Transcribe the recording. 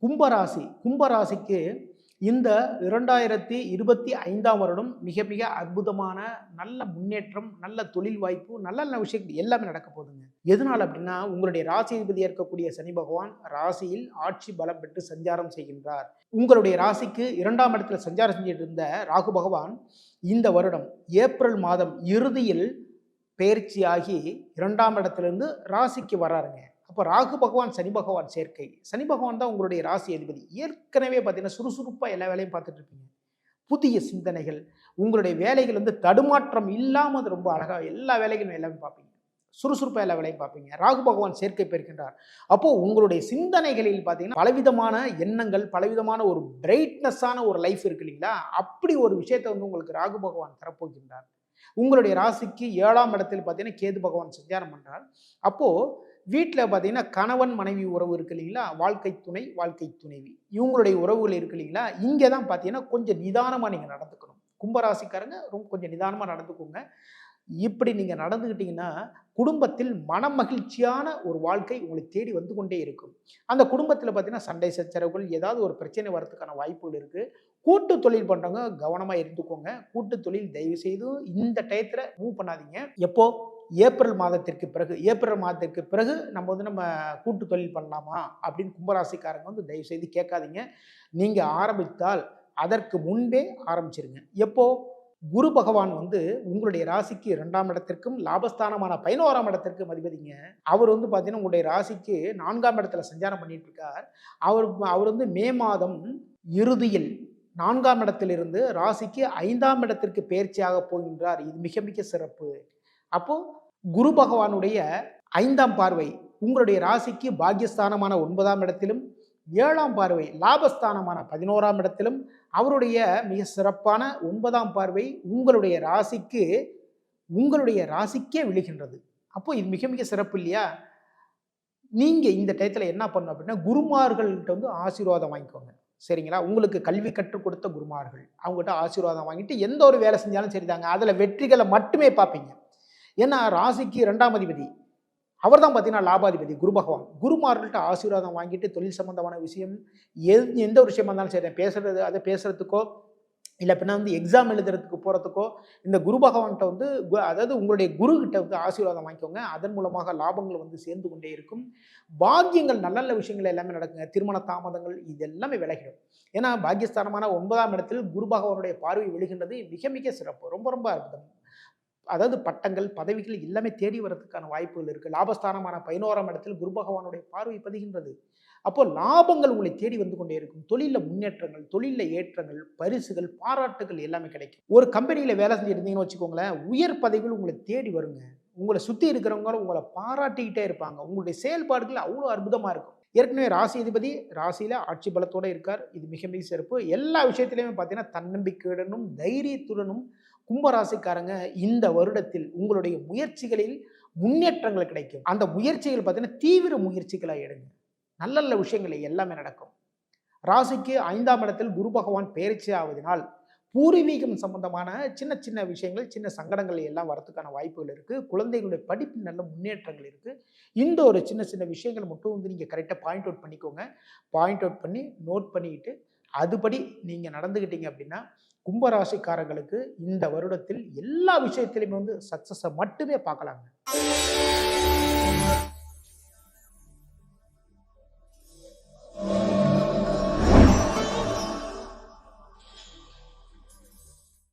கும்பராசிக்கு இந்த 2025ஆம் வருடம் மிக மிக அற்புதமான நல்ல முன்னேற்றம், நல்ல தொழில் வாய்ப்பு, நல்ல நல்ல விஷயங்கள் எல்லாமே நடக்க போகுதுங்க. எதனால அப்படின்னா, உங்களுடைய ராசிதிபதியா இருக்கக்கூடிய சனி பகவான் ராசியில் ஆட்சி பலம் பெற்று சஞ்சாரம் செய்கின்றார். உங்களுடைய ராசிக்கு 2ஆம் இடத்துல சஞ்சாரம் செஞ்சுட்டு இருந்த ராகு பகவான் இந்த வருடம் ஏப்ரல் மாதம் இறுதியில் பெயர்ச்சியாகி 2ஆம் இடத்திலிருந்து ராசிக்கு வராருங்க. அப்போ ராகு பகவான் சனி பகவான் சேர்க்கை. சனி பகவான் தான் உங்களுடைய ராசி அதிபதி. ஏற்கனவே பார்த்தீங்கன்னா சுறுசுறுப்பாக எல்லா வேலையும் பார்த்துட்டு இருப்பீங்க. புதிய சிந்தனைகள், உங்களுடைய வேலைகள் வந்து தடுமாற்றம் இல்லாமல் அது ரொம்ப அழகாக எல்லா வேலைகளும் எல்லாமே பார்ப்பீங்க. சுறுசுறுப்பாக எல்லா வேலையும் பார்ப்பீங்க. ராகு பகவான் சேர்க்கை பெறுகின்றார். அப்போ உங்களுடைய சிந்தனைகளில் பார்த்தீங்கன்னா பலவிதமான எண்ணங்கள், பலவிதமான ஒரு பிரைட்னஸான ஒரு லைஃப் இருக்கு இல்லைங்களா? அப்படி ஒரு விஷயத்தை வந்து உங்களுக்கு ராகு பகவான் தரப்போகின்றார். உங்களுடைய ராசிக்கு 7ஆம் இடத்தில் பார்த்தீங்கன்னா கேது பகவான் சஞ்சாரம் பண்றார். அப்போ வீட்டில் பார்த்தீங்கன்னா கணவன் மனைவி உறவு இருக்கு இல்லைங்களா? வாழ்க்கை துணை, வாழ்க்கை துணைவி இவங்களுடைய உறவுகள் இருக்கு இல்லைங்களா? இங்கே தான் பார்த்தீங்கன்னா கொஞ்சம் நிதானமாக நீங்கள் நடந்துக்கணும். கும்பராசிக்காரங்க ரொம்ப கொஞ்சம் நிதானமாக நடந்துக்கோங்க. இப்படி நீங்கள் நடந்துக்கிட்டீங்கன்னா குடும்பத்தில் மனமகிழ்ச்சியான ஒரு வாழ்க்கை உங்களை தேடி வந்து கொண்டே இருக்கும். அந்த குடும்பத்தில் பார்த்தீங்கன்னா சண்டை சச்சரவுகள் ஏதாவது ஒரு பிரச்சனை வரதுக்கான வாய்ப்புகள் இருக்குது. கூட்டு தொழில் பண்ணுறவங்க கவனமாக இருந்துக்கோங்க. கூட்டு தொழில் தயவு செய்து இந்த டயத்தில் மூவ் பண்ணாதீங்க. எப்போ ஏப்ரல் மாதத்திற்கு பிறகு நம்ம கூட்டு தொழில் பண்ணலாமா அப்படின்னு கும்பராசிக்காரங்க வந்து தயவு செய்து கேட்காதீங்க. நீங்கள் ஆரம்பித்தால் அதற்கு முன்பே ஆரம்பிச்சிருங்க. எப்போ குரு பகவான் வந்து உங்களுடைய ராசிக்கு 2ஆம் இடத்திற்கும் லாபஸ்தானமான 11ஆம் இடத்திற்கும் அதிபதிங்க. அவர் வந்து பார்த்தீங்கன்னா உங்களுடைய ராசிக்கு 4ஆம் இடத்துல சஞ்சாரம் பண்ணிட்டு இருக்கார். அவர் வந்து மே மாதம் இறுதியில் 4ஆம் இடத்திலிருந்து ராசிக்கு 5ஆம் இடத்திற்கு பெயர்ச்சியாக போகின்றார். இது மிக மிக சிறப்பு. அப்போ குரு பகவானுடைய 5ஆம் பார்வை உங்களுடைய ராசிக்கு பாக்கியஸ்தானமான 9ஆம் இடத்திலும், 7ஆம் பார்வை லாபஸ்தானமான 11ஆம் இடத்திலும், அவருடைய மிக சிறப்பான 9ஆம் பார்வை உங்களுடைய ராசிக்கே விழுகின்றது. அப்போ இது மிக மிக சிறப்பு இல்லையா? நீங்க இந்த டயத்துல என்ன பண்ணணும் அப்படின்னா, குருமார்கள்ட்ட வந்து ஆசீர்வாதம் வாங்கிக்கோங்க. சரிங்களா? உங்களுக்கு கல்வி கற்றுக் கொடுத்த குருமார்கள் அவங்ககிட்ட ஆசீர்வாதம் வாங்கிட்டு எந்த ஒரு வேலை செஞ்சாலும் சரிதாங்க. அதுல வெற்றிகளை மட்டுமே பார்ப்பீங்க. ஏன்னா ராசிக்கு 2ஆம் அதிபதி அவர் தான் பார்த்தீங்கன்னா லாபாதிபதி குரு பகவான். குருமார்கள்ட்ட ஆசீர்வாதம் வாங்கிட்டு தொழில் சம்பந்தமான விஷயம் எந்த ஒரு விஷயமா இருந்தாலும் சரி அதை பேசுறதுக்கோ இல்லை அப்படின்னா வந்து எக்ஸாம் எழுதுறதுக்கு போகிறதுக்கோ இந்த குரு பகவான்கிட்ட வந்து அதாவது உங்களுடைய குருக்கிட்ட வந்து ஆசீர்வாதம் வாங்கிக்கோங்க. அதன் மூலமாக லாபங்கள் வந்து சேர்ந்து கொண்டே இருக்கும். பாக்கியங்கள் நல்ல நல்ல விஷயங்கள் எல்லாமே நடக்குங்க. திருமண தாமதங்கள் இது எல்லாமே விலகிடும். ஏன்னா பாக்கியஸ்தானமான 9ஆம் இடத்தில் குரு பகவானுடைய பார்வை விழுகின்றது மிக மிக சிறப்பு. ரொம்ப ரொம்ப அற்புதம். அதாவது பட்டங்கள், பதவிகள் எல்லாமே தேடி வரதுக்கான வாய்ப்புகள் இருக்குது. லாபஸ்தானமான 11ஆம் இடத்தில் குரு பகவானுடைய பார்வை பதிகின்றது. அப்போ லாபங்கள் உங்களை தேடி வந்து கொண்டே இருக்கும். தொழிலில் முன்னேற்றங்கள், தொழிலில் ஏற்றங்கள், பரிசுகள், பாராட்டுகள் எல்லாமே கிடைக்கும். ஒரு கம்பெனியில் வேலை செஞ்சுருந்தீங்கன்னு வச்சுக்கோங்களேன், உயர் பதவிகள் உங்களை தேடி வருங்க. உங்களை சுற்றி இருக்கிறவங்க உங்களை பாராட்டிக்கிட்டே இருப்பாங்க. உங்களுடைய செயல்பாடுகள் அவ்வளோ அற்புதமாக இருக்கும். ஏற்கனவே ராசி அதிபதி ராசியில் ஆட்சி பலத்தோடு இருக்கார். இது மிக மிக சிறப்பு. எல்லா விஷயத்திலையுமே பார்த்தீங்கன்னா தன்னம்பிக்கையுடனும் தைரியத்துடனும் கும்பராசிக்காரங்க இந்த வருடத்தில் உங்களுடைய முயற்சிகளில் முன்னேற்றங்கள் கிடைக்கும். அந்த முயற்சிகள் பார்த்தீங்கன்னா தீவிர முயற்சிகளாக எடுங்க. நல்ல நல்ல விஷயங்கள் எல்லாமே நடக்கும். ராசிக்கு 5ஆம் இடத்தில் குரு பகவான் பெயர்ச்சி ஆவதனால் பூர்வீகம் சம்பந்தமான சின்ன சின்ன விஷயங்கள், சின்ன சங்கடங்கள் எல்லாம் வரதுக்கான வாய்ப்புகள் இருக்குது. குழந்தைகளுடைய படிப்பில் நல்ல முன்னேற்றங்கள் இருக்குது. இந்த ஒரு சின்ன சின்ன விஷயங்கள் மட்டும் வந்து நீங்கள் கரெக்டாக பாயிண்ட் அவுட் பண்ணிக்கோங்க. பாயிண்ட் அவுட் பண்ணி நோட் பண்ணிக்கிட்டு அதுபடி நீங்கள் நடந்துக்கிட்டீங்க அப்படின்னா கும்பராசிக்காரங்களுக்கு இந்த வருடத்தில் எல்லா விஷயத்திலையுமே வந்து சக்ஸஸை மட்டுமே பார்க்கலாங்க.